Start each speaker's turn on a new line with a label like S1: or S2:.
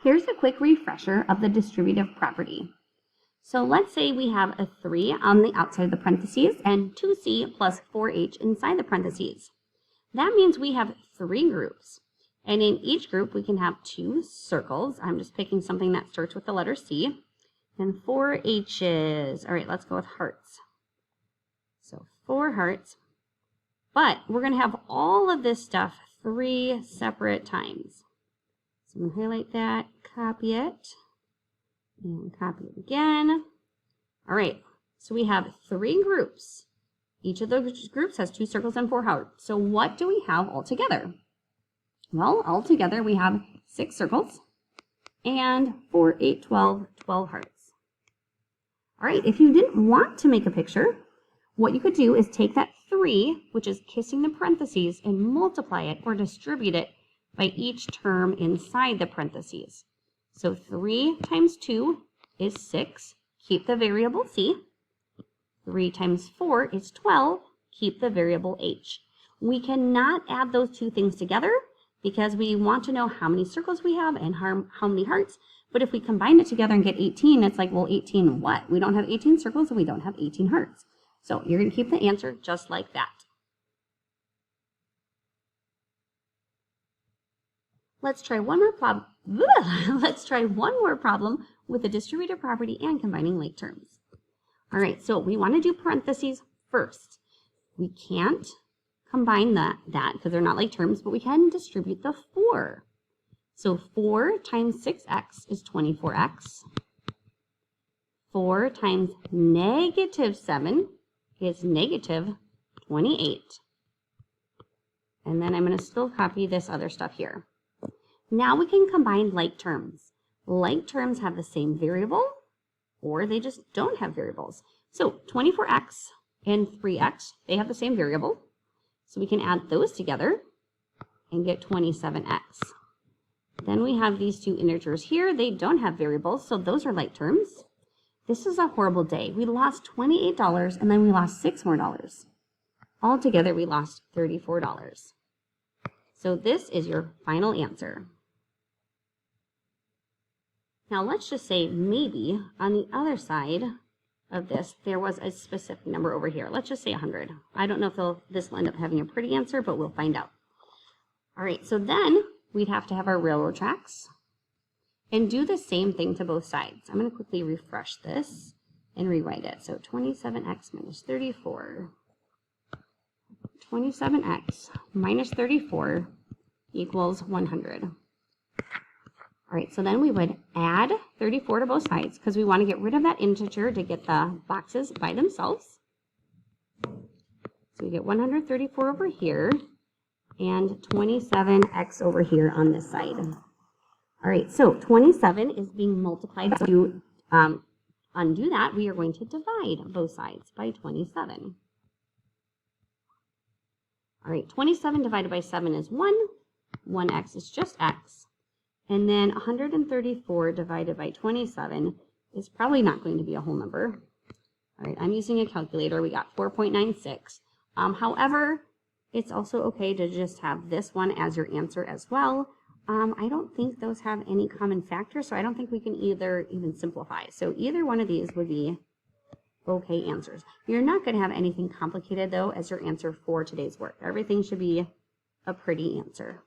S1: Here's a quick refresher of the distributive property. So let's say we have a 3 on the outside of the parentheses and 2c plus 4h inside the parentheses. That means we have 3 groups. And in each group we can have 2 circles. I'm just picking something that starts with the letter C. And 4 H's. All right, let's go with hearts. So 4 hearts. But we're going to have all of this stuff 3 separate times. So I'm going to highlight that, copy it, and copy it again. All right, so we have 3 groups. Each of those groups has 2 circles and 4 hearts. So what do we have all together? Well, all together we have 6 circles and 4, 8, 12 hearts. All right, if you didn't want to make a picture, what you could do is take that 3, which is kissing the parentheses, and multiply it or distribute it by each term inside the parentheses. So 3 times 2 is 6. Keep the variable c. 3 times 4 is 12. Keep the variable h. We cannot add those two things together because we want to know how many circles we have and how many hearts. But if we combine it together and get 18, it's like, well, 18 what? We don't have 18 circles and we don't have 18 hearts. So you're going to keep the answer just like that. Let's try one more problem. Let's try one more problem with the distributive property and combining like terms. All right, so we want to do parentheses first. We can't combine that because they're not like terms, but we can distribute the 4. So 4 times 6x is 24x. 4 times negative 7 is negative 28. And then I'm going to still copy this other stuff here. Now we can combine like terms. Like terms have the same variable, or they just don't have variables. So 24x and 3x, they have the same variable. So we can add those together and get 27x. Then we have these two integers here. They don't have variables, so those are like terms. This is a horrible day. We lost $28 and then we lost $6 more. Altogether, we lost $34. So this is your final answer. Now let's just say maybe on the other side of this, there was a specific number over here. Let's just say 100. I don't know if this will end up having a pretty answer, but we'll find out. All right, so then we'd have to have our railroad tracks and do the same thing to both sides. I'm going to quickly refresh this and rewrite it. So 27x minus 34. 27x minus 34 equals 100. All right, so then we would add 34 to both sides because we want to get rid of that integer to get the boxes by themselves. So we get 134 over here and 27x over here on this side. All right, so 27 is being multiplied. To undo that, we are going to divide both sides by 27. All right, 27 divided by 7 is 1. 1x is just x. And then 134 divided by 27 is probably not going to be a whole number. All right, I'm using a calculator. We got 4.96. However, it's also okay to just have this one as your answer as well. I don't think those have any common factors, so I don't think we can even simplify. So either one of these would be okay answers. You're not going to have anything complicated, though, as your answer for today's work. Everything should be a pretty answer.